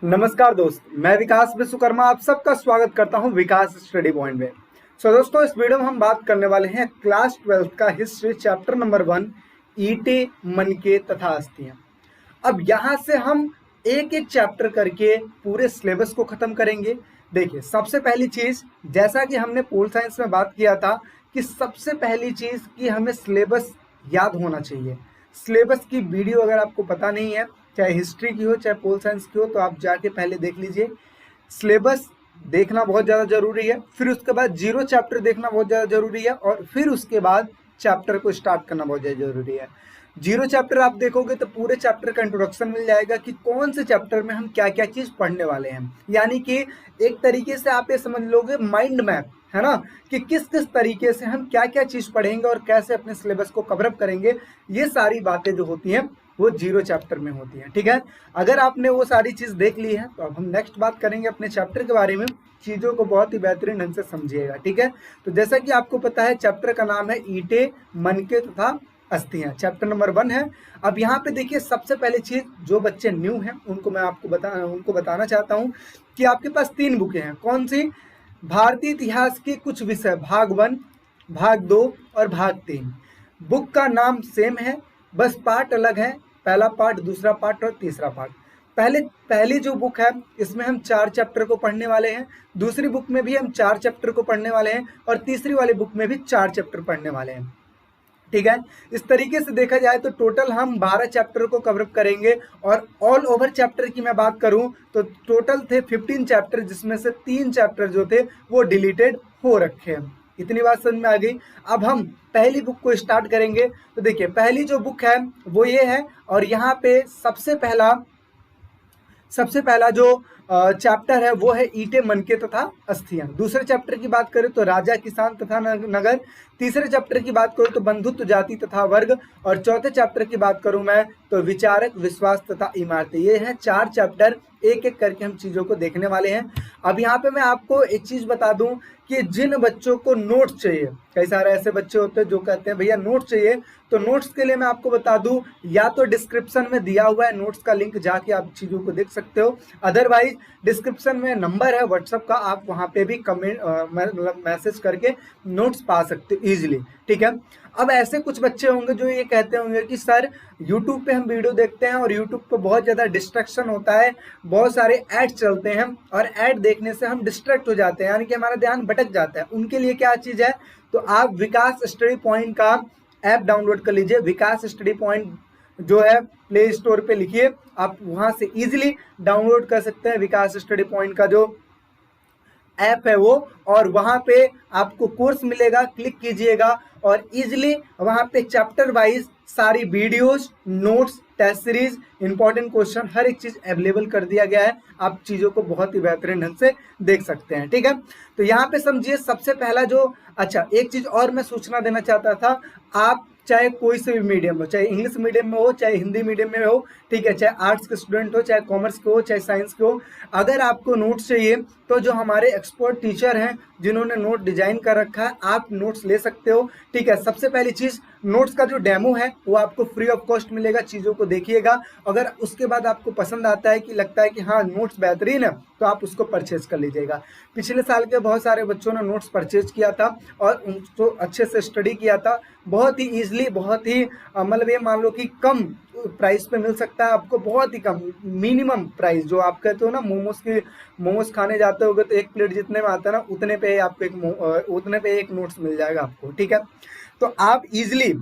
नमस्कार दोस्त, मैं विकास विश्वकर्मा आप सबका स्वागत करता हूं विकास स्टडी पॉइंट में। दोस्तों, इस वीडियो में हम बात करने वाले हैं क्लास 12 का हिस्ट्री चैप्टर नंबर 1 ईंटें, मनके तथा अस्थियां। अब यहां से हम एक एक चैप्टर करके पूरे सिलेबस को खत्म करेंगे। देखिए, सबसे पहली चीज, जैसा कि हमने पोल साइंस में बात किया था कि सबसे पहली चीज कि हमें सिलेबस याद होना चाहिए। सिलेबस की वीडियो अगर आपको पता नहीं है, चाहे हिस्ट्री की हो चाहे पोल साइंस की हो, तो आप जाके पहले देख लीजिए। सिलेबस देखना बहुत ज़्यादा जरूरी है, फिर उसके बाद जीरो चैप्टर देखना बहुत ज़्यादा जरूरी है, और फिर उसके बाद चैप्टर को स्टार्ट करना बहुत ज़्यादा जरूरी है। जीरो चैप्टर आप देखोगे तो पूरे चैप्टर का इंट्रोडक्शन मिल जाएगा कि कौन से चैप्टर में हम क्या क्या चीज़ पढ़ने वाले हैं। यानी कि एक तरीके से आप ये समझ लोगे माइंड मैप, है ना, कि किस किस तरीके से हम क्या क्या चीज़ पढ़ेंगे और कैसे अपने सिलेबस को कवरअप करेंगे। ये सारी बातें जो होती हैं वो जीरो चैप्टर में होती है। ठीक है, अगर आपने वो सारी चीज़ देख ली है तो अब हम नेक्स्ट बात करेंगे अपने चैप्टर के बारे में। चीज़ों को बहुत ही बेहतरीन ढंग से समझिएगा। ठीक है, तो जैसा कि आपको पता है चैप्टर का नाम है ईंटें, मनके तथा अस्थियां। चैप्टर नंबर 1 है। अब यहाँ पे देखिए, सबसे पहले चीज़, जो बच्चे न्यू हैं उनको मैं आपको बताना चाहता हूँ कि आपके पास 3 बुकें हैं। कौन सी? भारतीय इतिहास के कुछ विषय, भाग 1, भाग 2 और भाग 3। बुक का नाम सेम है, बस पार्ट अलग है। पहला पार्ट, दूसरा पार्ट और तीसरा पार्ट। पहली जो बुक है इसमें हम 4 चैप्टर को पढ़ने वाले हैं, दूसरी बुक में भी हम 4 चैप्टर को पढ़ने वाले हैं, और तीसरी वाली बुक में भी 4 चैप्टर पढ़ने वाले हैं। ठीक है, इस तरीके से देखा जाए तो टोटल हम 12 चैप्टर को कवरअप करेंगे। और ऑल ओवर चैप्टर की मैं बात करूं तो टोटल थे 15 चैप्टर, जिसमें से 3 चैप्टर जो थे वो डिलीटेड हो रखे हैं। इतनी बात समझ में आ गई। अब हम पहली बुक को स्टार्ट करेंगे। तो देखिए, पहली जो बुक है वो ये है, और यहाँ पे सबसे पहला जो चैप्टर है वो है ईंटें, मनके तथा अस्थियां। दूसरे चैप्टर की बात करें तो राजा, किसान तथा नगर। तीसरे चैप्टर की बात करूं तो बंधुत्व, जाति तथा वर्ग। और चौथे चैप्टर की बात करूं मैं तो विचारक, विश्वास तथा इमारतें। ये हैं 4 चैप्टर, एक एक करके हम चीज़ों को देखने वाले हैं। अब यहाँ पे मैं आपको एक चीज़ बता दूं कि जिन बच्चों को नोट्स चाहिए, कई सारे ऐसे बच्चे होते हैं जो कहते हैं भैया नोट्स चाहिए, तो नोट्स के लिए मैं आपको बता दूं, या तो डिस्क्रिप्शन में दिया हुआ है नोट्स का लिंक, जाके आप चीज़ों को देख सकते हो। अदरवाइज डिस्क्रिप्शन में नंबर है व्हाट्सएप का, आप वहाँ पे भी कमेंट मतलब मैसेज करके नोट्स पा सकते हो ईजिली। ठीक है, अब ऐसे कुछ बच्चे होंगे जो ये कहते होंगे कि सर यूट्यूब पे हम वीडियो देखते हैं और यूट्यूब पे बहुत ज़्यादा डिस्ट्रैक्शन होता है, बहुत सारे ऐड चलते हैं और ऐड देखने से हम डिस्ट्रैक्ट हो जाते हैं, यानी कि हमारा ध्यान भटक जाता है। उनके लिए क्या चीज़ है, तो आप विकास स्टडी पॉइंट का ऐप डाउनलोड कर लीजिए। विकास स्टडी पॉइंट जो है प्ले स्टोर पे लिखिए, आप वहाँ से इजीली डाउनलोड कर सकते हैं विकास स्टडी पॉइंट का जो ऐप है वो, और वहाँ पे आपको कोर्स मिलेगा, क्लिक कीजिएगा और इजीली वहाँ पे चैप्टर वाइज सारी videos, notes, test series, important question, हर एक चीज़ अवेलेबल कर दिया गया है। आप चीज़ों को बहुत ही बेहतरीन ढंग से देख सकते हैं। ठीक है, तो यहाँ पे समझिए सबसे पहला जो, अच्छा एक चीज़ और मैं सूचना देना चाहता था, आप चाहे कोई से भी मीडियम हो, चाहे इंग्लिश मीडियम में हो चाहे हिंदी मीडियम में हो, ठीक है, चाहे आर्ट्स के स्टूडेंट हो चाहे कॉमर्स के हो चाहे साइंस के हो, अगर आपको नोट्स चाहिए तो जो हमारे एक्सपर्ट टीचर हैं जिन्होंने नोट डिजाइन कर रखा है, आप नोट्स ले सकते हो। ठीक है, सबसे पहली चीज़, नोट्स का जो डेमो है वो आपको फ्री ऑफ कॉस्ट मिलेगा, चीज़ों को देखिएगा। अगर उसके बाद आपको पसंद आता है कि लगता है कि हाँ नोट्स बेहतरीन है, तो आप उसको परचेज कर लीजिएगा। पिछले साल के बहुत सारे बच्चों ने नोट्स परचेज किया था और उनको अच्छे से स्टडी किया था, बहुत ही ईजिली, बहुत ही मतलब ये मान लो कि कम प्राइस पे मिल सकता है आपको, बहुत ही कम, मिनिमम प्राइस। जो आप कहते हो ना मोमोज खाने जाते होगे तो एक प्लेट जितने में आता है ना, उतने पे आपको उतने पे एक नोट्स मिल जाएगा आपको। ठीक है, तो आप इजीली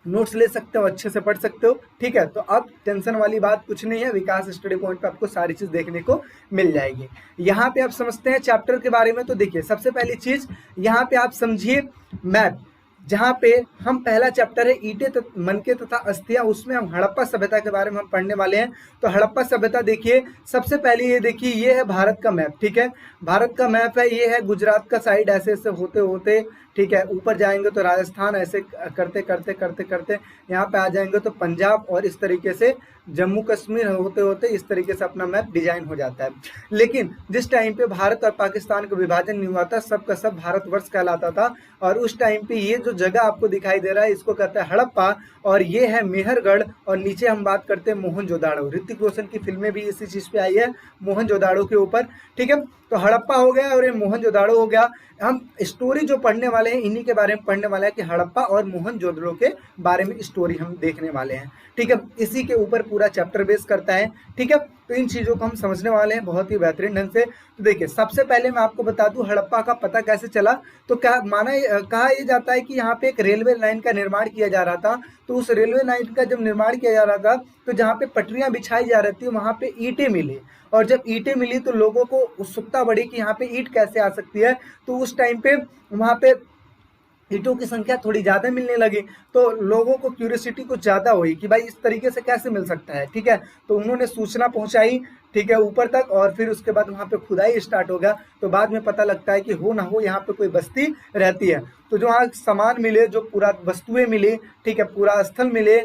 नोट्स ले सकते हो, अच्छे से पढ़ सकते हो। ठीक है, तो अब टेंशन वाली बात कुछ नहीं है, विकास स्टडी पॉइंट पे आपको सारी चीज़ देखने को मिल जाएगी। यहाँ पे आप समझते हैं चैप्टर के बारे में। तो देखिए, सबसे पहली चीज़ यहाँ पे आप समझिए मैप, जहाँ पे हम पहला चैप्टर है ईंटें, मनके तथा अस्थियां, उसमें हम हड़प्पा सभ्यता के बारे में हम पढ़ने वाले हैं। तो हड़प्पा सभ्यता देखिए, सबसे पहले ये देखिए, ये है भारत का मैप। ठीक है, भारत का मैप है, ये है गुजरात का साइड, ऐसे ऐसे होते होते, ठीक है, ऊपर जाएंगे तो राजस्थान, ऐसे करते करते करते करते यहाँ पे आ जाएंगे तो पंजाब, और इस तरीके से जम्मू कश्मीर होते होते इस तरीके से अपना मैप डिजाइन हो जाता है। लेकिन जिस टाइम पे भारत और पाकिस्तान का विभाजन नहीं हुआ था, सबका सब भारतवर्ष कहलाता था, और उस टाइम पे ये जो जगह आपको दिखाई दे रहा है इसको कहते हैं हड़प्पा, और ये है मेहरगढ़, और नीचे हम बात करते हैं मोहनजोदाड़ो। ऋतिक रोशन की फिल्में भी इसी चीज पे आई है, मोहनजोदाड़ो के ऊपर। ठीक है, तो हड़प्पा हो गया और ये मोहनजोदाड़ो हो गया। हम स्टोरी जो पढ़ने वाले हैं इन्हीं के बारे में पढ़ने वाले हैं कि हड़प्पा और मोहनजोदड़ो के बारे में स्टोरी हम देखने वाले हैं। ठीक है, इसी के ऊपर पूरा चैप्टर बेस करता है। ठीक है, तो इन चीजों को हम समझने वाले हैं बहुत ही बेहतरीन ढंग से। तो देखिए, सबसे पहले मैं आपको बता दूं हड़प्पा का पता कैसे चला। तो क्या कहा यह जाता है कि यहाँ पे एक रेलवे लाइन का निर्माण किया जा रहा था। तो उस रेलवे लाइन का जब निर्माण किया जा रहा था तो जहाँ पे पटरियां बिछाई जा रही थी वहां पे ईंटें मिली, और जब ईंटें मिली तो लोगों को उत्सुकता बढ़ी कि यहाँ पे ईंट कैसे आ सकती है। तो उस टाइम पे वहां पे ईंटों की संख्या थोड़ी ज़्यादा मिलने लगी, तो लोगों को क्यूरियोसिटी कुछ ज़्यादा हुई कि भाई इस तरीके से कैसे मिल सकता है। ठीक है, तो उन्होंने सूचना पहुंचाई, ठीक है, ऊपर तक, और फिर उसके बाद वहाँ पे खुदाई स्टार्ट हो गया। तो बाद में पता लगता है कि हो ना हो यहाँ पे कोई बस्ती रहती है। तो जो वहाँ सामान मिले, जो पूरा वस्तुएं मिली, ठीक है, पूरा स्थल मिले,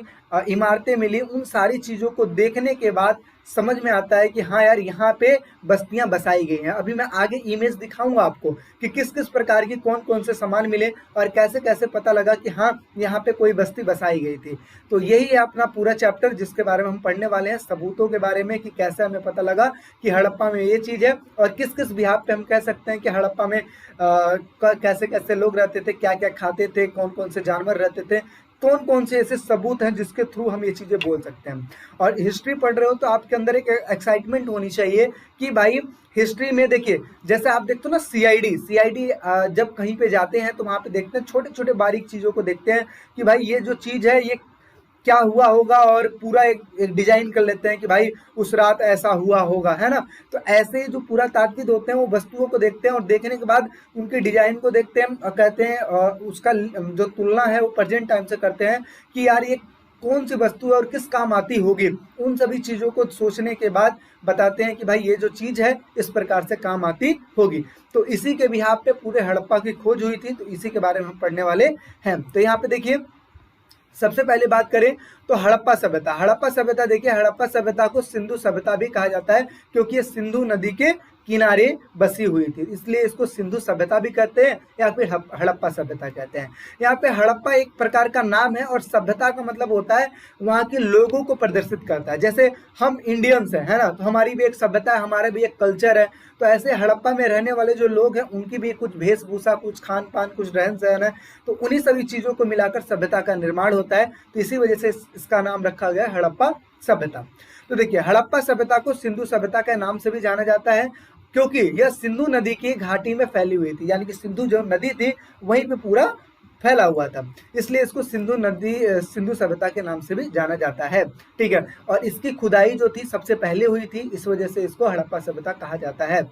इमारतें मिली, उन सारी चीज़ों को देखने के बाद समझ में आता है कि हाँ यार यहाँ पे बस्तियां बसाई गई हैं। अभी मैं आगे इमेज दिखाऊंगा आपको कि किस किस प्रकार की कौन कौन से सामान मिले और कैसे कैसे पता लगा कि हाँ यहाँ पे कोई बस्ती बसाई गई थी। तो यही है अपना पूरा चैप्टर जिसके बारे में हम पढ़ने वाले हैं, सबूतों के बारे में कि कैसे हमें पता लगा कि हड़प्पा में ये चीज़ है, और किस किस बिहार पे हम कह सकते हैं कि हड़प्पा में कैसे कैसे लोग रहते थे, क्या क्या खाते थे, कौन कौन से जानवर रहते थे, कौन कौन से ऐसे सबूत हैं जिसके थ्रू हम ये चीज़ें बोल सकते हैं। और हिस्ट्री पढ़ रहे हो तो आपके अंदर एक एक्साइटमेंट होनी चाहिए कि भाई हिस्ट्री में देखिए, जैसे आप देखते हो ना सीआईडी जब कहीं पे जाते हैं तो वहाँ पे देखते हैं छोटे छोटे बारीक चीज़ों को देखते हैं कि भाई ये जो चीज़ है ये क्या हुआ होगा, और पूरा एक डिजाइन कर लेते हैं कि भाई उस रात ऐसा हुआ होगा, है ना। तो ऐसे ही जो पूरा तात्विक होते हैं वो वस्तुओं को देखते हैं और देखने के बाद उनके डिजाइन को देखते हैं और कहते हैं, उसका जो तुलना है वो प्रेजेंट टाइम से करते हैं कि यार ये कौन सी वस्तु है और किस काम आती होगी। उन सभी चीज़ों को सोचने के बाद बताते हैं कि भाई ये जो चीज़ है इस प्रकार से काम आती होगी। तो इसी के बिहाफ पे पूरे हड़प्पा की खोज हुई थी, तो इसी के बारे में हम पढ़ने वाले हैं। तो यहाँ पे देखिए, सबसे पहले बात करें तो हड़प्पा सभ्यता देखिए, हड़प्पा सभ्यता को सिंधु सभ्यता भी कहा जाता है क्योंकि ये सिंधु नदी के किनारे बसी हुई थी, इसलिए इसको सिंधु सभ्यता भी कहते हैं या फिर हड़प्पा सभ्यता कहते हैं। यहाँ पे हड़प्पा एक प्रकार का नाम है और सभ्यता का मतलब होता है वहाँ के लोगों को प्रदर्शित करता है। जैसे हम इंडियंस हैं, है ना, तो हमारी भी एक सभ्यता है, हमारा भी एक कल्चर है। तो ऐसे हड़प्पा में रहने वाले जो लोग हैं उनकी भी कुछ वेशभूषा, कुछ खान पान, कुछ रहन सहन है, तो उन्हीं सभी चीज़ों को मिलाकर सभ्यता का निर्माण होता है। तो इसी वजह से इसका नाम रखा गया है हड़प्पा सभ्यता। तो देखिए, हड़प्पा सभ्यता को सिंधु सभ्यता के नाम से भी जाना जाता है क्योंकि यह सिंधु नदी की घाटी में फैली हुई थी, यानी कि सिंधु जो नदी थी वहीं पे पूरा फैला हुआ था, इसलिए इसको सिंधु सभ्यता के नाम से भी जाना जाता है। ठीक है, और इसकी खुदाई जो थी सबसे पहले हुई थी, इस वजह से इसको हड़प्पा सभ्यता कहा जाता है।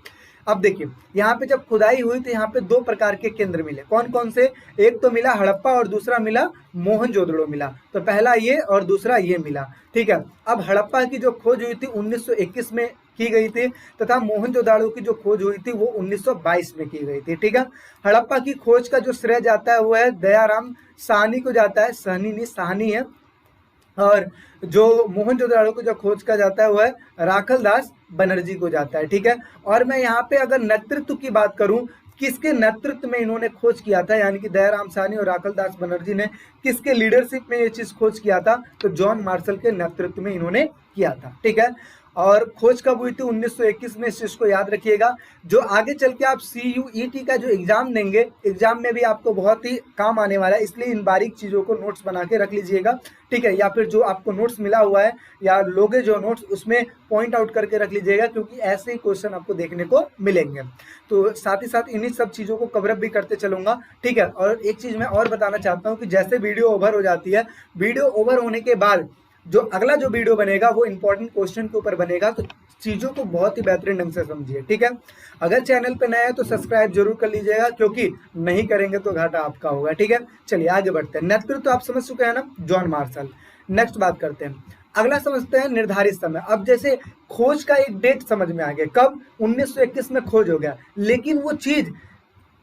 अब देखिए, यहाँ पे जब खुदाई हुई तो यहाँ पे दो प्रकार के केंद्र मिले। कौन कौन से? एक तो मिला हड़प्पा और दूसरा मिला मोहनजोदड़ो मिला। तो पहला ये और दूसरा ये मिला। ठीक है, अब हड़प्पा की जो खोज हुई थी 1921 में की गई थी तथा मोहनजोदाड़ो की जो खोज हुई थी वो 1922 में की गई थी। ठीक है, हड़प्पा की खोज का जो श्रेय जाता है वो है दयाराम साहनी को जाता है, सहनी नहीं साहनी है, और जो मोहनजोदाड़ो को जो खोज का जाता है वो है राखल दास बनर्जी को जाता है। ठीक है, और मैं यहाँ पे अगर नेतृत्व की बात करूं, किसके नेतृत्व में इन्होंने खोज किया था, यानी कि दयाराम साहनी और राखल दास बनर्जी ने किसके लीडरशिप में ये चीज खोज किया था, तो जॉन मार्शल के नेतृत्व में इन्होंने किया था। ठीक है, और खोज कब हुई थी? 1921 में। इस चीज को याद रखिएगा। जो आगे चल के आप CUET का जो एग्जाम देंगे, एग्जाम में भी आपको बहुत ही काम आने वाला है, इसलिए इन बारीक चीजों को नोट्स बना के रख लीजिएगा। ठीक है, या फिर जो आपको नोट्स मिला हुआ है या लोगे जो नोट्स, उसमें पॉइंट आउट करके रख लीजिएगा क्योंकि ऐसे ही क्वेश्चन आपको देखने को मिलेंगे। तो साथ ही साथ इन्हीं सब चीज़ों को कवरअप भी करते चलूंगा। ठीक है, और एक चीज़ मैं और बताना चाहता हूँ कि जैसे वीडियो ओवर हो जाती है, वीडियो ओवर होने के बाद जो अगला जो वीडियो बनेगा वो इंपॉर्टेंट क्वेश्चन के ऊपर बनेगा, तो चीज़ों को बहुत ही बेहतरीन ढंग से समझिए। ठीक है, अगर चैनल पे नया है तो सब्सक्राइब जरूर कर लीजिएगा क्योंकि नहीं करेंगे तो घाटा आपका होगा। ठीक है, चलिए आगे बढ़ते हैं। नेतृत्व तो आप समझ चुके हैं ना, जॉन मार्शल। नेक्स्ट बात करते हैं, अगला समझते हैं निर्धारित समय। अब जैसे खोज का एक डेट समझ में आ गया, कब? 1921 में खोज हो गया, लेकिन वो चीज़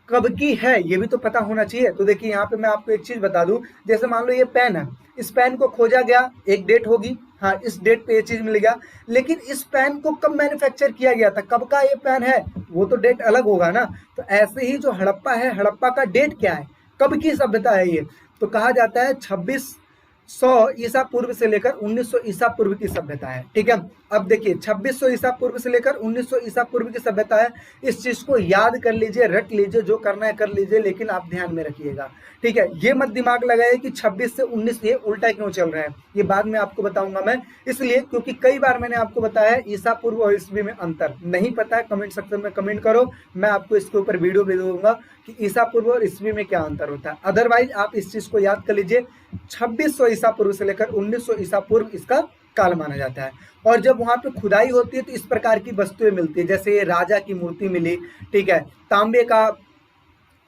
कब की है ये भी तो पता होना चाहिए। तो देखिए यहाँ पे मैं आपको एक चीज बता दूं, जैसे मान लो ये पेन है, इस पेन को खोजा गया, एक डेट होगी, हाँ इस डेट पे ये चीज मिल गया, लेकिन इस पेन को कब मैन्युफैक्चर किया गया था, कब का ये पेन है, वो तो डेट अलग होगा ना। तो ऐसे ही जो हड़प्पा है, हड़प्पा का डेट क्या है, कब की सभ्यता है ये, तो कहा जाता है 2600 ईसा पूर्व से लेकर 1900 ईसा पूर्व की सभ्यता है। ठीक है, अब देखिए 2600 ईसा पूर्व से लेकर 1900 ईसा पूर्व की सभ्यता है। इस चीज को याद कर लीजिए, रट लीजिए, जो करना है कर लीजिए, लेकिन आप ध्यान में रखिएगा। ठीक है, ये मत दिमाग लगाइए कि 26 से 19 ये उल्टा क्यों चल रहा है, ये बाद में आपको बताऊंगा मैं, इसलिए क्योंकि कई बार मैंने आपको बताया है ईसा पूर्व और ईस्वी में अंतर नहीं पता है, कमेंट सेक्शन में कमेंट करो, मैं आपको इसके ऊपर वीडियो भेज दूंगा कि ईसा पूर्व और ईस्वी में क्या अंतर होता है। अदरवाइज आप इस चीज को याद कर लीजिए, 2600 ईसा पूर्व से लेकर 1900 ईसा पूर्व इसका काल माना जाता है। और जब वहां पे खुदाई होती है तो इस प्रकार की वस्तुएं मिलती है, जैसे ये राजा की मूर्ति मिली, ठीक है, तांबे का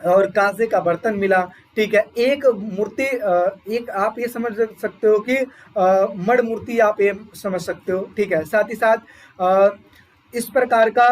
और कांसे का बर्तन मिला। ठीक है, एक मूर्ति, एक आप ये समझ सकते हो कि मड़ मूर्ति आप ये समझ सकते हो। ठीक है, साथ ही साथ इस प्रकार का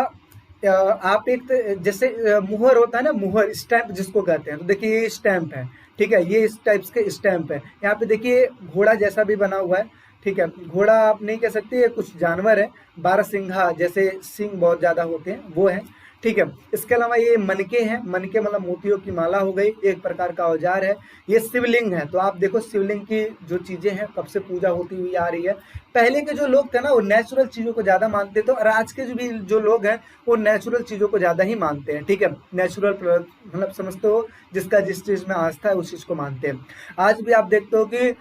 आप एक जैसे मुहर होता है ना, मुहर स्टैंप जिसको कहते हैं, तो देखिए ये स्टैंप है। ठीक है, ये इस टाइप्स के स्टैंप है। यहाँ पे देखिए घोड़ा जैसा भी बना हुआ है। ठीक है, घोड़ा आप नहीं कह सकते, ये कुछ जानवर है, बारहसिंघा जैसे सिंग बहुत ज्यादा होते हैं वो है। ठीक है, इसके अलावा ये मनके हैं, मनके मतलब मोतियों की माला हो गई, एक प्रकार का औजार है। ये शिवलिंग है, तो आप देखो शिवलिंग की जो चीजें हैं कब से पूजा होती हुई आ रही है। पहले के जो लोग थे ना वो नेचुरल चीजों को ज्यादा मानते थे, और आज के जो लोग हैं वो नेचुरल चीजों को ज्यादा ही मानते हैं। ठीक है, नेचुरल मतलब समझते हो, जिसका जिस चीज में आस्था है उस चीज को मानते हैं। आज भी आप देखते हो कि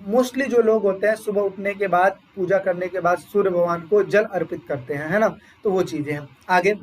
मोस्टली जो लोग होते हैं सुबह उठने के बाद, पूजा करने के बाद सूर्य भगवान को जल अर्पित करते हैं, है ना, तो वो चीजें हैं। आगे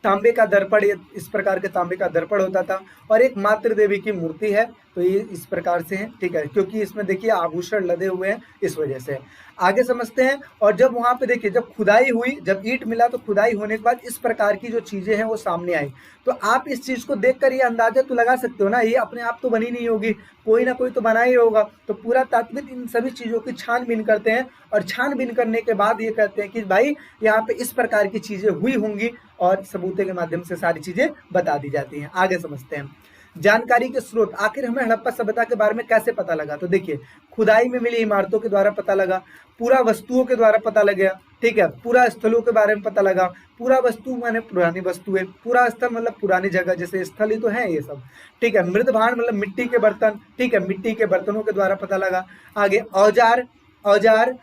तांबे का दर्पण, ये इस प्रकार के तांबे का दर्पण होता था, और एक मातृ देवी की मूर्ति है, तो ये इस प्रकार से है। ठीक है, क्योंकि इसमें देखिए आभूषण लदे हुए हैं इस वजह से। आगे समझते हैं, और जब वहां पे देखिए जब खुदाई हुई, जब ईंट मिला, तो खुदाई होने के बाद इस प्रकार की जो चीजें हैं वो सामने आई। तो आप इस चीज को देखकर ये अंदाजा तो लगा सकते हो ना, ये अपने आप तो बनी नहीं होगी, कोई ना कोई तो बना ही होगा। तो पूरा तात्विक इन सभी चीजों की छानबीन करते हैं, और छानबीन करने के बाद ये कहते हैं कि भाई यहाँ पे इस प्रकार की चीजें हुई होंगी, और सबूते के माध्यम से सारी चीजें बता दी जाती हैं। आगे समझते हैं जानकारी के स्रोत। आखिर हमें हड़प्पा सभ्यता के बारे में कैसे पता लगा, तो देखिए खुदाई में मिली इमारतों के द्वारा पता लगा, पूरा वस्तुओं के द्वारा पता लगा। ठीक है, पूरा स्थलों के बारे में पता लगा। पूरा वस्तु माने पुरानी वस्तुएं, पूरा स्थल मतलब पुरानी जगह, जैसे स्थल ही तो है ये सब। ठीक है, मृद भांड मतलब मिट्टी के बर्तन। ठीक है, मिट्टी के बर्तनों के द्वारा पता लगा। आगे औजार, औजार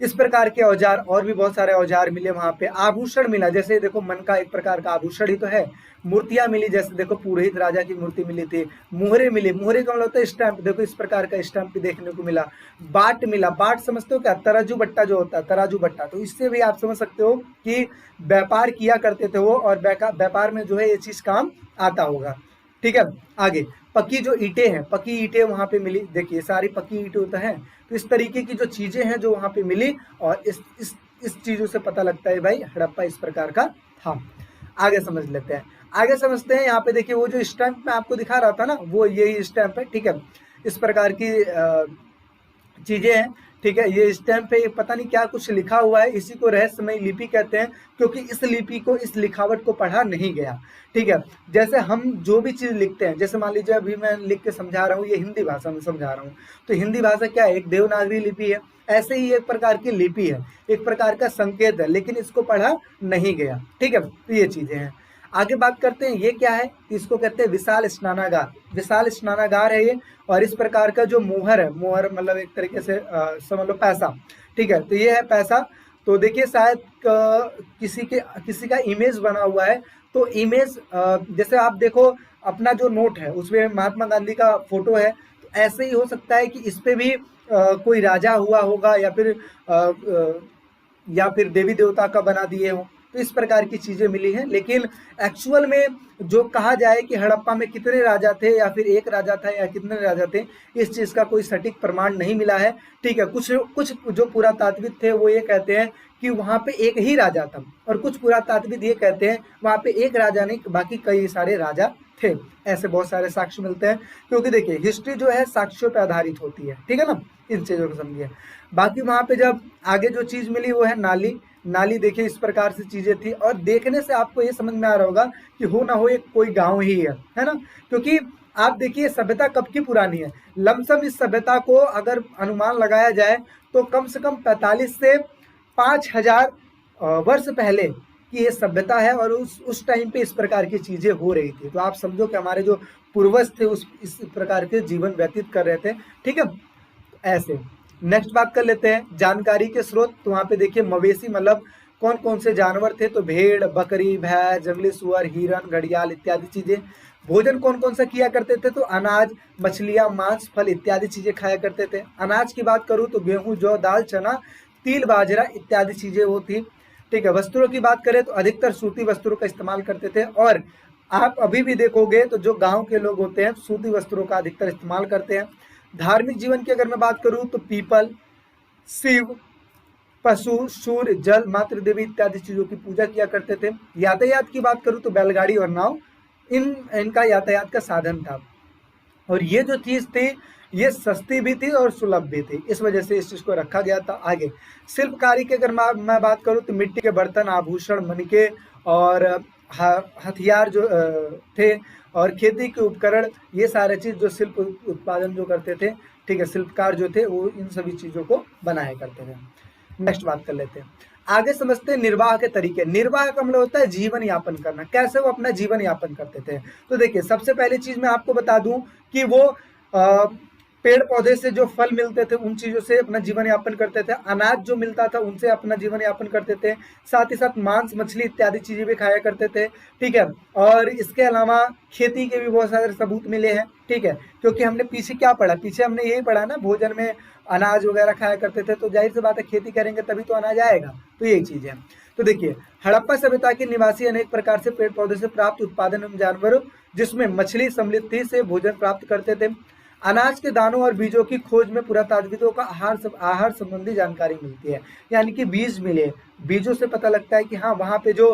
इस प्रकार के औजार, और भी बहुत सारे औजार मिले वहां पे। आभूषण मिला, जैसे देखो मन का एक प्रकार का आभूषण ही तो है। मूर्तियां मिली, जैसे देखो पुरोहित राजा की मूर्ति मिली थी। मुहरे मिली, मुहरे का मतलब होता है स्टैंप, देखो इस प्रकार का स्टैंप भी देखने को मिला। बाट मिला, बाट समझते हो क्या, तराजू बट्टा जो होता है, तराजू बट्टा, तो इससे भी आप समझ सकते हो कि व्यापार किया करते थे वो, और व्यापार में जो है ये चीज काम आता होगा। ठीक है, आगे पक्की जो ईंटें हैं, पक्की ईंटें वहां पे मिली, देखिए सारी पक्की ईंटें होता है। तो इस तरीके की जो चीजें हैं जो वहां पे मिली, और इस चीजों से पता लगता है भाई हड़प्पा इस प्रकार का था। आगे समझ लेते हैं, आगे समझते हैं। यहाँ पे देखिए वो जो स्टैंप मैं आपको दिखा रहा था ना, वो यही स्टैंप है। ठीक है, इस प्रकार की चीजें हैं। ठीक है, ये स्टैंप पे पता नहीं क्या कुछ लिखा हुआ है, इसी को रहस्यमय लिपि कहते हैं, क्योंकि इस लिपि को, इस लिखावट को पढ़ा नहीं गया। ठीक है, जैसे हम जो भी चीज लिखते हैं, जैसे मान लीजिए अभी मैं लिख के समझा रहा हूँ, ये हिंदी भाषा में समझा रहा हूँ, तो हिंदी भाषा क्या है, एक देवनागरी लिपि है। ऐसे ही एक प्रकार की लिपि है, एक प्रकार का संकेत है, लेकिन इसको पढ़ा नहीं गया। ठीक है, तो ये चीजें हैं। आगे बात करते हैं, ये क्या है, इसको कहते हैं विशाल स्नानागार। विशाल स्नानागार है ये, और इस प्रकार का जो मोहर है, मोहर मतलब एक तरीके से समझ लो पैसा। ठीक है, तो ये है पैसा। तो देखिए शायद किसी का इमेज बना हुआ है, तो इमेज जैसे आप देखो अपना जो नोट है उसमें महात्मा गांधी का फोटो है, तो ऐसे ही हो सकता है कि इस पे भी कोई राजा हुआ होगा, या फिर देवी देवता का बना दिए हो, तो इस प्रकार की चीजें मिली हैं। लेकिन एक्चुअल में जो कहा जाए कि हड़प्पा में कितने राजा थे, या फिर एक राजा था, या कितने राजा थे, इस चीज का कोई सटीक प्रमाण नहीं मिला है। ठीक है, कुछ जो पुरातात्विक थे वो ये कहते हैं कि वहां पे एक ही राजा था, और कुछ पुरातात्विक ये कहते हैं वहां पे एक राजा नहीं, बाकी कई सारे राजा थे। ऐसे बहुत सारे साक्ष्य मिलते हैं, क्योंकि देखिए हिस्ट्री जो है साक्ष्यों पे आधारित होती है। ठीक है ना, इन चीजों को समझिए। बाकी वहां पे जब आगे जो चीज मिली वो है नाली। नाली देखिए, इस प्रकार से चीजें थी। और देखने से आपको ये समझ में आ रहा होगा कि हो ना हो एक कोई गांव ही है ना, क्योंकि आप देखिए सभ्यता कब की पुरानी है। लमसम इस सभ्यता को अगर अनुमान लगाया जाए तो कम से कम 45 से 5000 वर्ष पहले की ये सभ्यता है, और उस टाइम पे इस प्रकार की चीजें हो रही थी। तो आप समझो कि हमारे जो पूर्वज थे उस इस प्रकार के जीवन व्यतीत कर रहे थे, ठीक है। ऐसे नेक्स्ट बात कर लेते हैं जानकारी के स्रोत। तो वहां पे देखिए मवेशी मतलब कौन कौन से जानवर थे, तो भेड़, बकरी, भैंस, जंगली सुअर, हिरन, घड़ियाल इत्यादि चीजें। भोजन कौन कौन सा किया करते थे, तो अनाज, मछलियां, मांस, फल इत्यादि चीजें खाया करते थे। अनाज की बात करूं तो गेहूं, जौ, दाल, चना, तिल, बाजरा इत्यादि चीजें वो थी, ठीक है। वस्त्रों की बात करें तो अधिकतर सूती वस्त्रों का इस्तेमाल करते थे, और आप अभी भी देखोगे तो जो गांव के लोग होते हैं सूती वस्त्रों का अधिकतर इस्तेमाल करते हैं। धार्मिक जीवन की अगर मैं बात करूं तो पीपल, शिव, पशु, सूर्य, जल, मातृ देवी इत्यादि चीजों की पूजा किया करते थे। यातायात की बात करूं तो बैलगाड़ी और नाव इनका यातायात का साधन था, और ये जो चीज थी ये सस्ती भी थी और सुलभ भी थी, इस वजह से इस चीज को रखा गया था। आगे शिल्पकारी की अगर मैं बात करूं तो मिट्टी के बर्तन, आभूषण, मणिके और हथियार जो थे, और खेती के उपकरण, ये सारे चीज जो शिल्प उत्पादन जो करते थे, ठीक है, शिल्पकार जो थे वो इन सभी चीजों को बनाया करते थे। नेक्स्ट बात कर लेते हैं, आगे समझते हैं निर्वाह के तरीके। निर्वाह का मतलब होता है जीवन यापन करना, कैसे वो अपना जीवन यापन करते थे। तो देखिए सबसे पहली चीज मैं आपको बता दूं कि वो पेड़ पौधे से जो फल मिलते थे उन चीजों से अपना जीवन यापन करते थे, अनाज जो मिलता था उनसे अपना जीवन यापन करते थे, साथ ही साथ मांस, मछली इत्यादि चीजें भी खाया करते थे, ठीक है। और इसके अलावा खेती के भी बहुत सारे सबूत मिले हैं, ठीक है, क्योंकि हमने पीछे क्या पढ़ा, पीछे हमने यही पढ़ा ना, भोजन में अनाज वगैरह खाया करते थे, तो जाहिर सी बात है खेती करेंगे तभी तो अनाज आएगा, तो यही चीज है। तो देखिए हड़प्पा सभ्यता के निवासी अनेक प्रकार से पेड़ पौधे से प्राप्त उत्पादन एवं जानवरों जिसमें मछली सम्मिलित थी से भोजन प्राप्त करते थे। अनाज के दानों और बीजों की खोज में पुरातात्विकों का आहार संबंधी जानकारी मिलती है, यानी कि बीज मिले, बीजों से पता लगता है कि हाँ वहाँ पे जो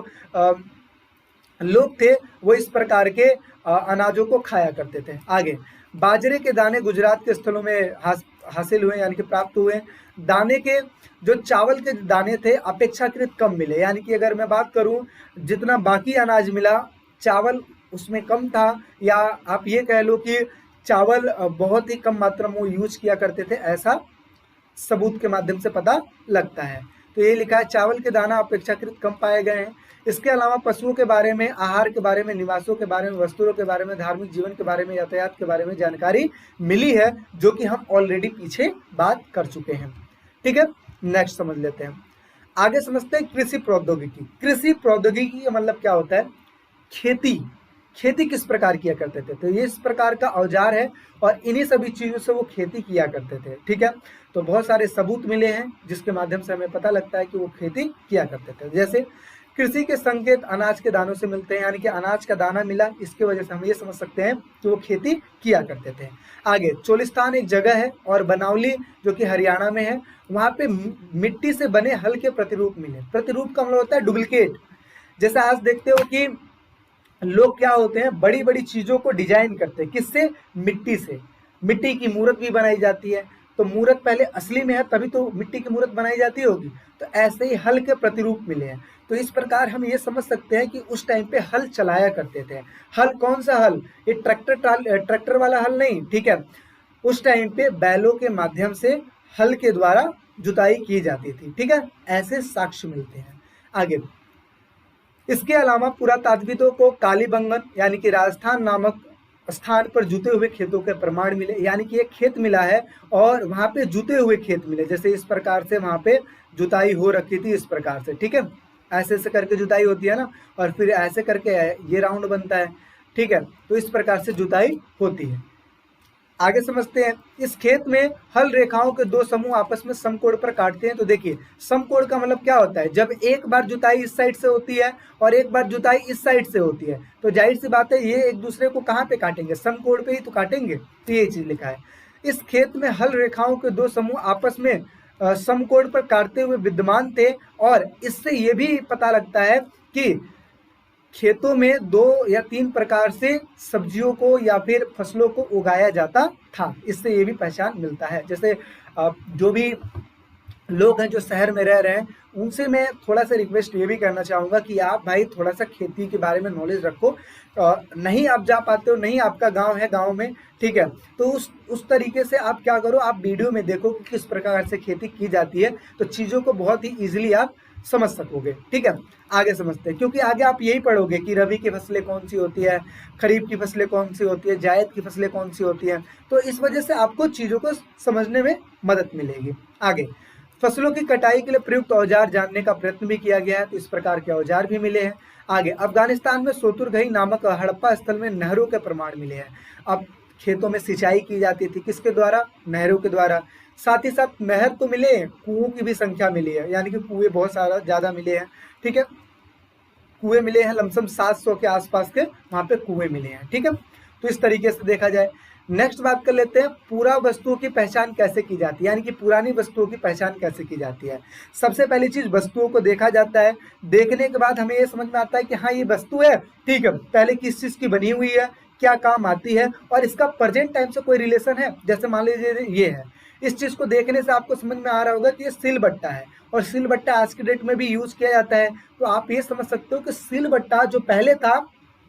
लोग थे वो इस प्रकार के अनाजों को खाया करते थे। आगे बाजरे के दाने गुजरात के स्थलों में हासिल हुए, यानी कि प्राप्त हुए। दाने के जो चावल के दाने थे अपेक्षाकृत कम मिले, यानी कि अगर मैं बात करूं जितना बाकी अनाज मिला चावल उसमें कम था, या आप ये कह लो कि चावल बहुत ही कम मात्रा में यूज किया करते थे, ऐसा सबूत के माध्यम से पता लगता है। तो ये लिखा है चावल के दाना अपेक्षाकृत कम पाए गए हैं। इसके अलावा पशुओं के बारे में, आहार के बारे में, निवासों के बारे में, वस्तुओं के बारे में, धार्मिक जीवन के बारे में, यातायात के बारे में जानकारी मिली है, जो कि हम ऑलरेडी पीछे बात कर चुके हैं, ठीक है। नेक्स्ट समझ लेते हैं, आगे समझते हैं कृषि प्रौद्योगिकी। कृषि प्रौद्योगिकी का मतलब क्या होता है, खेती। खेती किस प्रकार किया करते थे, तो ये इस प्रकार का औजार है और इन्हीं सभी चीजों से वो खेती किया करते थे, ठीक है। तो बहुत सारे सबूत मिले हैं जिसके माध्यम से हमें पता लगता है कि वो खेती किया करते थे। जैसे कृषि के संकेत अनाज के दानों से मिलते हैं, यानी कि अनाज का दाना मिला, इसके वजह से हम ये समझ सकते हैं कि वो खेती किया करते थे। आगे चोलिस्तान एक जगह है और बनावली जो कि हरियाणा में है, वहां पे मिट्टी से बने हल के प्रतिरूप मिले। प्रतिरूप का मतलब होता है डुप्लीकेट। जैसे आज देखते हो कि लोग क्या होते हैं, बड़ी बड़ी चीजों को डिजाइन करते हैं, किससे, मिट्टी से। मिट्टी की मूर्त भी बनाई जाती है, तो मूर्त पहले असली में है तभी तो मिट्टी की मूर्त बनाई जाती होगी। तो ऐसे ही हल के प्रतिरूप मिले हैं। तो इस प्रकार हम ये समझ सकते हैं कि उस टाइम पे हल चलाया करते थे। हल कौन सा हल, ये ट्रैक्टर वाला हल नहीं, ठीक है। उस टाइम पे बैलों के माध्यम से हल के द्वारा जुताई की जाती थी, ठीक है। ऐसे साक्ष्य मिलते हैं। आगे इसके अलावा पुरातात्विकों को कालीबंगन यानी कि राजस्थान नामक स्थान पर जुते हुए खेतों के प्रमाण मिले, यानी कि एक खेत मिला है और वहां पे जुते हुए खेत मिले, जैसे इस प्रकार से वहां पे जुताई हो रखी थी, इस प्रकार से, ठीक है। ऐसे ऐसे करके जुताई होती है ना, और फिर ऐसे करके ये राउंड बनता है, ठीक है। तो इस प्रकार से जुताई होती है। आगे समझते हैं, इस खेत में हल रेखाओं के दो समूह आपस में समकोण पर काटते हैं। तो देखिए समकोण का मतलब क्या होता है, जब एक बार जुताई इस साइड से होती है और एक बार जुताई इस साइड से होती है, तो जाहिर सी बात है ये एक दूसरे को कहाँ पे काटेंगे, समकोण पे ही तो काटेंगे। तो ये चीज लिखा है, इस खेत में हल रेखाओं के दो समूह आपस में समकोण पर काटते हुए विद्यमान थे, और इससे ये भी पता लगता है कि खेतों में 2 या 3 प्रकार से सब्जियों को या फिर फसलों को उगाया जाता था। इससे ये भी पहचान मिलता है। जैसे जो भी लोग हैं जो शहर में रह रहे हैं, उनसे मैं थोड़ा सा रिक्वेस्ट ये भी करना चाहूँगा कि आप भाई थोड़ा सा खेती के बारे में नॉलेज रखो। नहीं आप जा पाते हो, नहीं आपका गांव है, गांव में ठीक है, तो उस तरीके से आप क्या करो, आप वीडियो में देखो कि किस प्रकार से खेती की जाती है, तो चीज़ों को बहुत ही ईजिली आप समझ सकोगे। ठीक है, आगे समझते हैं, क्योंकि आगे आप यही पढ़ोगे कि रबी की फसलें कौन सी होती है, खरीफ की फसलें कौन सी होती है, जायद की फसलें कौन सी होती हैं, तो इस वजह से आपको चीज़ों को समझने में मदद मिलेगी। आगे, फसलों की कटाई के लिए प्रयुक्त औजार जानने का प्रयत्न भी किया गया है, तो इस प्रकार के औजार भी मिले हैं। आगे, अफगानिस्तान में सोतुरघई नामक हड़प्पा स्थल में नहरों के प्रमाण मिले हैं। अब खेतों में सिंचाई की जाती थी, किसके द्वारा? नहरों के द्वारा। साथ ही साथ नहर तो मिले, कुओं की भी संख्या मिली है, यानी कि कुएं बहुत सारा ज़्यादा मिले हैं। ठीक है, कुएं मिले हैं लमसम 700 के आसपास के वहाँ पे कुएं मिले हैं। ठीक है, तो इस तरीके से देखा जाए। नेक्स्ट बात कर लेते हैं, पूरा वस्तुओं की पहचान कैसे की जाती है, यानी कि पुरानी वस्तुओं की पहचान कैसे की जाती है। सबसे पहली चीज, वस्तुओं को देखा जाता है। देखने के बाद हमें ये समझ में आता है कि हाँ ये वस्तु है, ठीक है, पहले किस चीज की बनी हुई है, क्या काम आती है, और इसका प्रेजेंट टाइम से कोई रिलेशन है। जैसे मान लीजिए ये है, इस चीज को देखने से आपको समझ में आ रहा होगा कि ये सिलबट्टा है, और सिलबट्टा आज के डेट में भी यूज किया जाता है। तो आप ये समझ सकते हो कि सिलबट्टा जो पहले था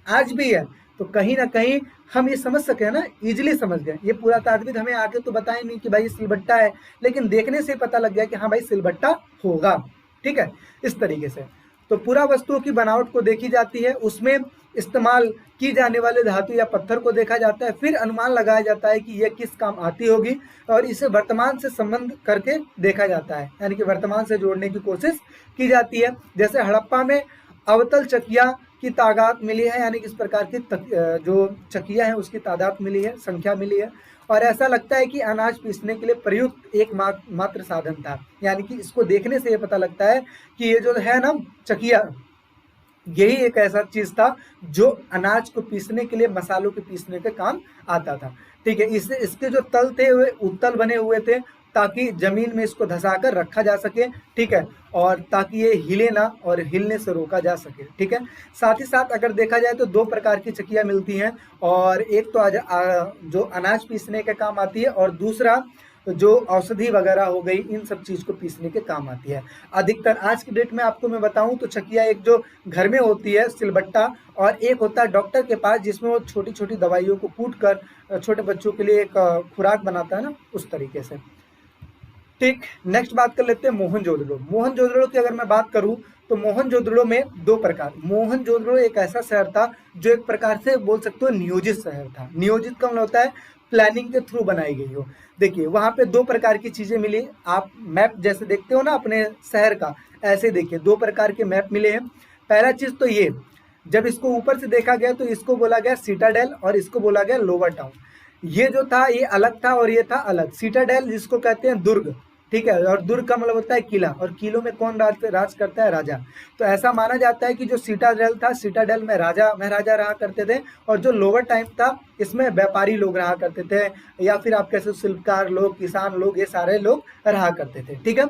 आज भी है। तो कहीं ना कहीं हम ये समझ सके ना, इजीली समझ गए। ये पूरा ताजविद हमें आके तो बताए नहीं कि भाई सिलबट्टा है, लेकिन देखने से पता लग गया कि हाँ भाई सिलबट्टा होगा। ठीक है, इस तरीके से तो पूरा वस्तुओं की बनावट को देखी जाती है, उसमें इस्तेमाल की जाने वाले धातु या पत्थर को देखा जाता है, फिर अनुमान लगाया जाता है कि यह किस काम आती होगी, और इसे वर्तमान से संबंध करके देखा जाता है, यानी कि वर्तमान से जोड़ने की कोशिश की जाती है। जैसे हड़प्पा में अवतल चकिया की तादाद मिली है, यानी कि इस प्रकार की जो चकिया है उसकी तादाद मिली है, संख्या मिली है। और ऐसा लगता है कि अनाज पीसने के लिए प्रयुक्त एक मात्र साधन था, यानी कि इसको देखने से ये पता लगता है कि ये जो है ना चकिया, यही एक ऐसा चीज था जो अनाज को पीसने के लिए, मसालों के पीसने के काम आता था। ठीक है, इसके जो तल थे वे उत्तल बने हुए थे, ताकि जमीन में इसको धंसाकर रखा जा सके। ठीक है, और ताकि ये हिले ना, और हिलने से रोका जा सके। ठीक है, साथ ही साथ अगर देखा जाए तो दो प्रकार की चकियां मिलती हैं, और एक तो जो अनाज पीसने के काम आती है, और दूसरा जो औषधि वगैरह हो गई, इन सब चीज को पीसने के काम आती है। अधिकतर आज की डेट में आपको मैं बताऊं तो चकिया एक जो घर में होती है सिलबट्टा, और एक होता है डॉक्टर के पास, जिसमें वो छोटी छोटी दवाइयों को कूट कर छोटे बच्चों के लिए एक खुराक बनाता है ना, उस तरीके से। ठीक, नेक्स्ट बात कर लेते हैं मोहनजोदड़ो। मोहनजोदड़ो की अगर मैं बात करूं तो मोहनजोदड़ो में दो प्रकार, मोहनजोदड़ो एक ऐसा शहर था जो एक प्रकार से बोल सकते हो नियोजित शहर था। नियोजित का मतलब होता है प्लानिंग के थ्रू बनाई गई हो। देखिए वहां पे दो प्रकार की चीजें मिली, आप मैप जैसे देखते हो ना अपने शहर का, ऐसे देखिए दो प्रकार के मैप मिले हैं। पहला चीज तो ये, जब इसको ऊपर से देखा गया तो इसको बोला गया सीटाडेल, और इसको बोला गया लोअर टाउन। ये जो था ये अलग था, और ये था अलग। सीटाडेल जिसको कहते हैं दुर्ग, ठीक है, और दुर्ग का मतलब होता है किला, और किलों में कौन राज करता है? राजा। तो ऐसा माना जाता है कि जो सीटाडेल था, सीटाडेल में राजा महाराजा रहा करते थे, और जो लोअर टाइम था इसमें व्यापारी लोग रहा करते थे, या फिर आप कैसे शिल्पकार लोग, किसान लोग, ये सारे लोग रहा करते थे। ठीक है,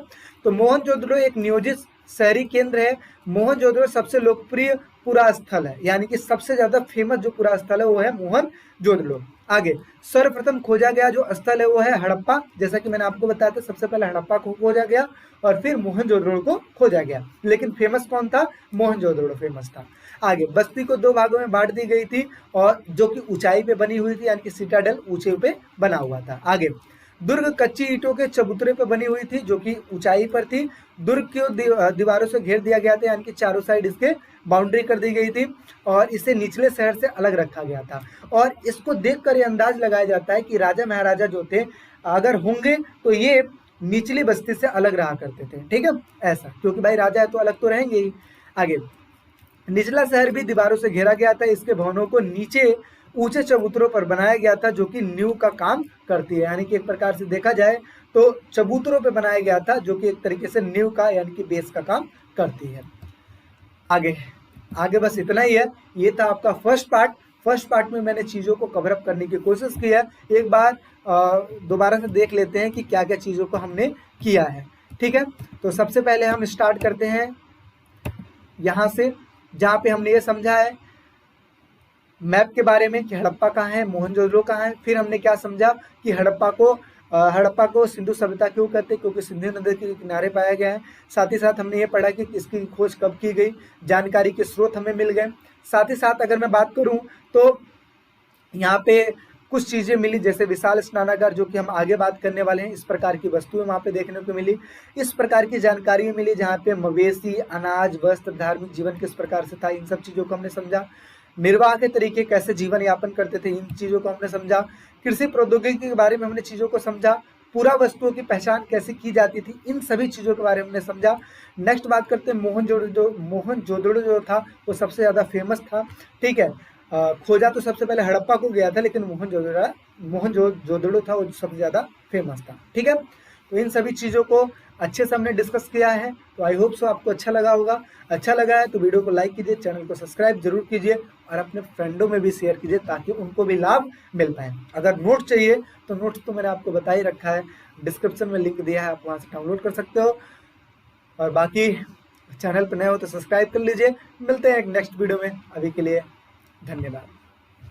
तो मोहनजोदड़ो एक नियोजित शहरी केंद्र है। मोहनजोदड़ो सबसे लोकप्रिय पुरा स्थल है, यानी कि सबसे ज्यादा फेमस जो पुरा स्थल है वो है मोहनजोदड़ो। आगे, सर्वप्रथम खोजा गया जो स्थल है वो है हड़प्पा। जैसा कि मैंने आपको बताया था, सबसे पहले हड़प्पा को खोजा गया, और फिर मोहनजोदड़ो को खोजा गया, लेकिन फेमस कौन था? मोहनजोदड़ो फेमस था। आगे, बस्ती को दो भागों में बांट दी गई थी, और जो कि ऊंचाई पे बनी हुई थी, यानी कि सिटाडेल ऊंचे पे बना हुआ था। आगे, दुर्ग कच्ची ईंटों के चबूतरे पर बनी हुई थी, जो कि ऊंचाई पर थी। दुर्ग को दीवारों से घेर दिया गया था, यानी कि चारों साइड इसके बाउंड्री कर दी गई थी, और इसे निचले शहर से अलग रखा गया था। और इसको देखकर ये अंदाज लगाया जाता है कि राजा महाराजा जो थे, अगर होंगे तो ये निचली बस्ती से अलग रहा करते थे। ठीक है, ऐसा, क्योंकि भाई राजा है तो अलग तो रहेंगे ही। आगे, निचला शहर भी दीवारों से घेरा गया था। इसके भवनों को नीचे ऊंचे चबूतरों पर बनाया गया था, जो कि नींव का काम करती है, यानी कि एक प्रकार से देखा जाए तो चबूतरों पे बनाया गया था, जो कि एक तरीके से नींव का यानी कि बेस का काम करती है। आगे आगे बस इतना ही है। ये था आपका फर्स्ट पार्ट। फर्स्ट पार्ट में मैंने चीज़ों को कवर अप करने की कोशिश की है। एक बार दोबारा से देख लेते हैं कि क्या क्या चीज़ों को हमने किया है। ठीक है, तो सबसे पहले हम स्टार्ट करते हैं यहाँ से, जहाँ पे हमने ये समझा है मैप के बारे में कि हड़प्पा कहाँ है, मोहनजोदड़ो कहाँ है। फिर हमने क्या समझा कि हड़प्पा को हड़प्पा को सिंधु सभ्यता क्यों कहते हैं? क्योंकि सिंधु नदी के किनारे पाया गया है। साथ ही साथ हमने ये पढ़ा कि इसकी खोज कब की गई, जानकारी के स्रोत हमें मिल गए। साथ ही साथ अगर मैं बात करूं तो यहाँ पे कुछ चीजें मिली, जैसे विशाल स्नानागार, जो कि हम आगे बात करने वाले हैं। इस प्रकार की वस्तुएं वहाँ पे देखने को मिली, इस प्रकार की जानकारी मिली, जहाँ पे मवेशी, अनाज, वस्त्र, धार्मिक जीवन किस प्रकार से था, इन सब चीजों को हमने समझा। निर्वाह के तरीके, कैसे जीवन यापन करते थे, इन चीजों को हमने समझा। कृषि प्रौद्योगिकी के बारे में हमने चीजों को समझा। पूरा वस्तुओं की पहचान कैसे की जाती थी, इन सभी चीजों के बारे में हमने समझा। नेक्स्ट बात करते हैं मोहनजोदड़ो जो था वो सबसे ज्यादा फेमस था। ठीक है, खोजा तो सबसे पहले हड़प्पा को गया था, लेकिन मोहनजोदड़ो था वो सबसे ज्यादा फेमस था। ठीक है, तो इन सभी चीजों को अच्छे से हमने डिस्कस किया है। तो आई होप सो आपको अच्छा लगा होगा। अच्छा लगा है तो वीडियो को लाइक कीजिए, चैनल को सब्सक्राइब जरूर कीजिए और अपने फ्रेंडों में भी शेयर कीजिए ताकि उनको भी लाभ मिल पाए। अगर नोट चाहिए तो नोट्स तो मैंने आपको बता ही रखा है, डिस्क्रिप्शन में लिंक दिया है, आप वहाँ से डाउनलोड कर सकते हो। और बाकी चैनल पर नए हो तो सब्सक्राइब कर लीजिए। मिलते हैं एक नेक्स्ट वीडियो में, अभी के लिए धन्यवाद।